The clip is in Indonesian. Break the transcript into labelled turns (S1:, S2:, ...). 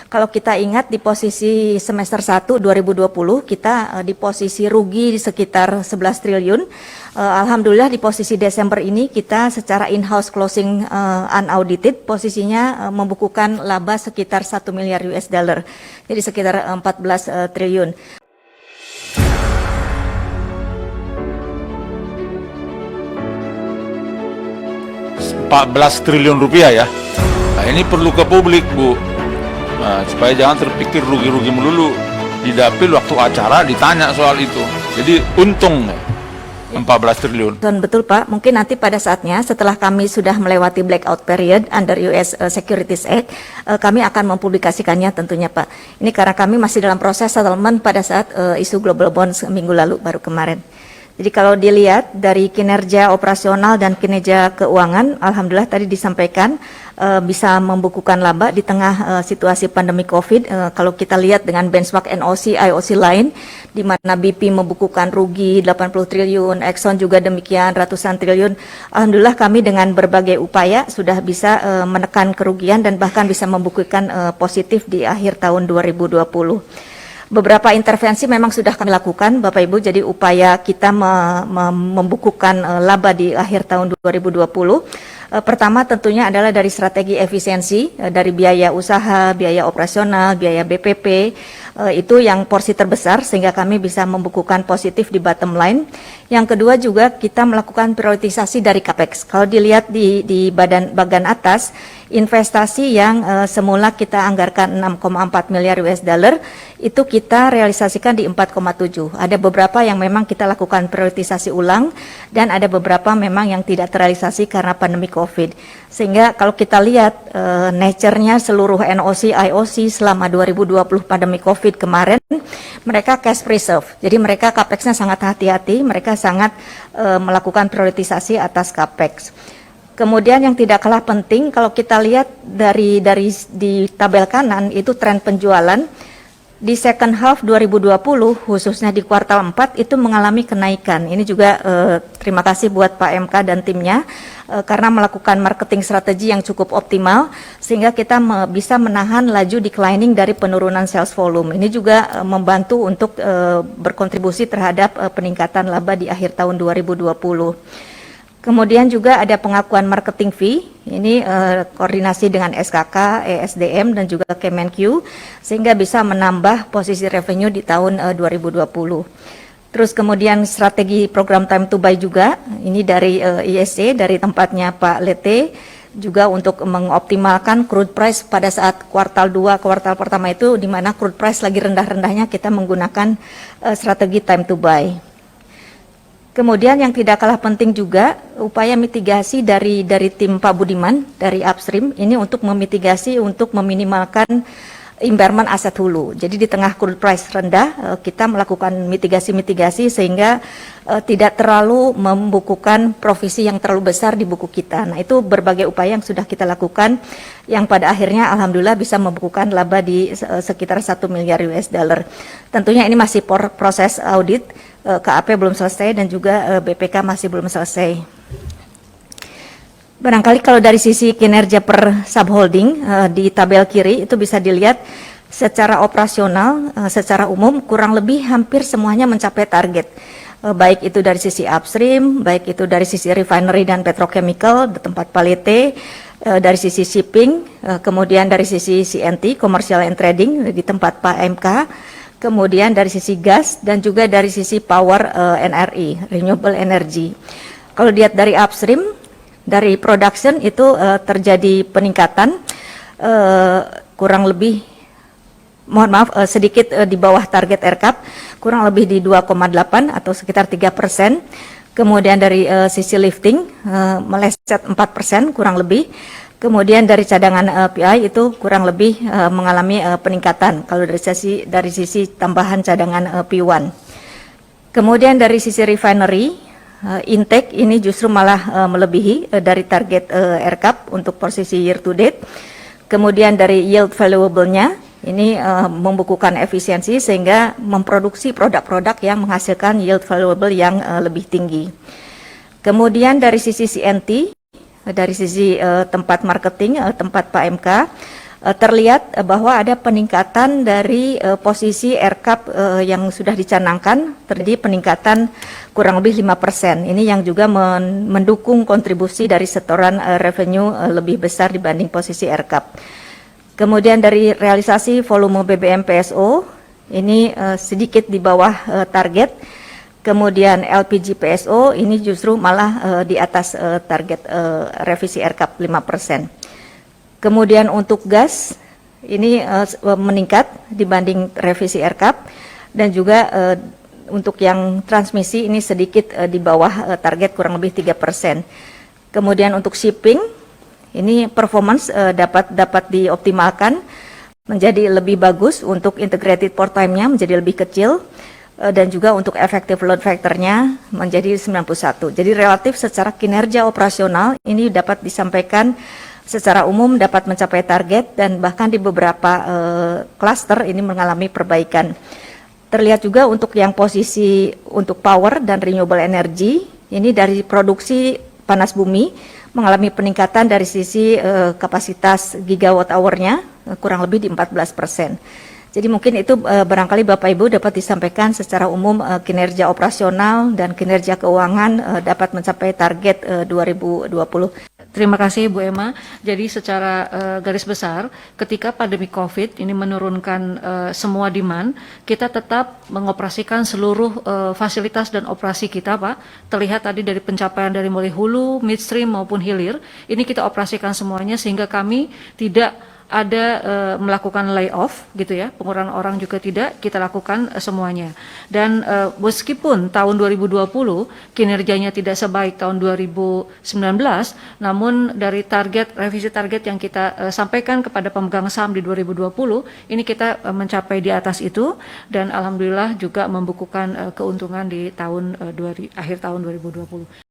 S1: Kalau kita ingat di posisi semester 1 2020 kita di posisi rugi di sekitar 11 triliun. Alhamdulillah di posisi Desember ini kita secara in-house closing unaudited posisinya membukukan laba sekitar 1 miliar US dollar. Jadi sekitar 14 triliun.
S2: Rp14 triliun ya. Nah, ini perlu ke publik, Bu. Nah, supaya jangan terpikir rugi-rugi melulu. Di dapil waktu acara ditanya soal itu. Jadi untung 14 triliun.
S1: Betul Pak, mungkin nanti pada saatnya setelah kami sudah melewati blackout period under US Securities Act, kami akan mempublikasikannya tentunya Pak. Ini karena kami masih dalam proses settlement pada saat isu global bonds minggu lalu baru kemarin. Jadi kalau dilihat dari kinerja operasional dan kinerja keuangan, alhamdulillah tadi disampaikan bisa membukukan laba di tengah situasi pandemi COVID. Kalau kita lihat dengan benchmark NOC, IOC lain, di mana BP membukukan rugi 80 triliun, Exxon juga demikian ratusan triliun. Alhamdulillah kami dengan berbagai upaya sudah bisa menekan kerugian dan bahkan bisa membukukan positif di akhir tahun 2020. Beberapa intervensi memang sudah kami lakukan, Bapak Ibu, jadi upaya kita membukukan laba di akhir tahun 2020. Pertama tentunya adalah dari strategi efisiensi, dari biaya usaha, biaya operasional, biaya BPP, itu yang porsi terbesar sehingga kami bisa membukukan positif di bottom line. Yang kedua juga kita melakukan prioritisasi dari CAPEX. Kalau dilihat di bagian atas, investasi yang semula kita anggarkan 6,4 miliar US dollar, itu kita realisasikan di 4,7. Ada beberapa yang memang kita lakukan prioritisasi ulang dan ada beberapa memang yang tidak terrealisasi karena pandemi COVID. Sehingga kalau kita lihat nature-nya seluruh NOC, IOC selama 2020 pandemi COVID kemarin, mereka cash preserve. Jadi mereka CAPEX-nya sangat hati-hati, mereka sangat melakukan prioritisasi atas CAPEX. Kemudian yang tidak kalah penting kalau kita lihat dari di tabel kanan itu tren penjualan di second half 2020 khususnya di kuartal 4 itu mengalami kenaikan. Ini juga terima kasih buat Pak MK dan timnya karena melakukan marketing strategi yang cukup optimal sehingga kita bisa menahan laju declining dari penurunan sales volume. Ini juga membantu untuk berkontribusi terhadap peningkatan laba di akhir tahun 2020. Kemudian juga ada pengakuan marketing fee, ini koordinasi dengan SKK, ESDM dan juga Kemenq sehingga bisa menambah posisi revenue di tahun 2020. Terus kemudian strategi program time to buy juga, ini dari ISC, dari tempatnya Pak Lete, juga untuk mengoptimalkan crude price pada saat kuartal 2, kuartal pertama itu di mana crude price lagi rendah-rendahnya kita menggunakan strategi time to buy. Kemudian yang tidak kalah penting juga upaya mitigasi dari tim Pak Budiman dari upstream ini untuk memitigasi untuk meminimalkan impairment aset hulu. Jadi di tengah crude price rendah kita melakukan mitigasi sehingga tidak terlalu membukukan provisi yang terlalu besar di buku kita. Nah itu berbagai upaya yang sudah kita lakukan yang pada akhirnya alhamdulillah bisa membukukan laba di sekitar 1 miliar US dollar. Tentunya ini masih proses audit. KAP belum selesai dan juga BPK masih belum selesai. Barangkali kalau dari sisi kinerja per subholding di tabel kiri itu bisa dilihat secara operasional, secara umum kurang lebih hampir semuanya mencapai target. Baik itu dari sisi upstream, baik itu dari sisi refinery dan petrochemical di tempat Palete, dari sisi shipping, kemudian dari sisi CNT, commercial and trading di tempat Pak MK, kemudian dari sisi gas dan juga dari sisi power NRI, renewable energy. Kalau lihat dari upstream, dari production itu terjadi peningkatan kurang lebih, mohon maaf sedikit di bawah target RCAP, kurang lebih di 2,8 atau sekitar 3%. Kemudian dari sisi lifting meleset 4% kurang lebih. Kemudian dari cadangan PI itu kurang lebih mengalami peningkatan kalau dari sisi tambahan cadangan P1. Kemudian dari sisi refinery intake ini justru malah melebihi dari target RCAP untuk posisi year to date. Kemudian dari yield valuable-nya ini membukukan efisiensi sehingga memproduksi produk-produk yang menghasilkan yield valuable yang lebih tinggi. Kemudian dari sisi CNT, dari sisi tempat marketing, tempat Pak MK, terlihat bahwa ada peningkatan dari posisi RCAP yang sudah dicanangkan, terjadi peningkatan kurang lebih 5%. Ini yang juga mendukung kontribusi dari setoran revenue lebih besar dibanding posisi RCAP. Kemudian dari realisasi volume BBM PSO, ini sedikit di bawah target. Kemudian LPG PSO ini justru malah di atas target revisi RCAP 5%. Kemudian untuk gas ini meningkat dibanding revisi RCAP, dan juga untuk yang transmisi ini sedikit di bawah target kurang lebih 3%. Kemudian untuk shipping ini performance dapat dioptimalkan menjadi lebih bagus, untuk integrated port time-nya menjadi lebih kecil, dan juga untuk effective load factor-nya menjadi 91. Jadi relatif secara kinerja operasional ini dapat disampaikan secara umum dapat mencapai target, dan bahkan di beberapa klaster ini mengalami perbaikan. Terlihat juga untuk yang posisi untuk power dan renewable energy, ini dari produksi panas bumi mengalami peningkatan dari sisi kapasitas gigawatt hour-nya kurang lebih di 14%. Jadi mungkin itu barangkali Bapak Ibu dapat disampaikan secara umum kinerja operasional dan kinerja keuangan dapat mencapai target 2020.
S3: Terima kasih Bu Emma. Jadi secara garis besar, ketika pandemi COVID ini menurunkan semua demand, kita tetap mengoperasikan seluruh fasilitas dan operasi kita, Pak. Terlihat tadi dari pencapaian dari mulai hulu, midstream maupun hilir, ini kita operasikan semuanya sehingga kami tidak ada melakukan layoff gitu ya, pengurangan orang juga tidak, kita lakukan semuanya. Dan meskipun tahun 2020 kinerjanya tidak sebaik tahun 2019, namun dari target, revisi target yang kita sampaikan kepada pemegang saham di 2020, ini kita mencapai di atas itu, dan alhamdulillah juga membukukan keuntungan di tahun akhir tahun 2020.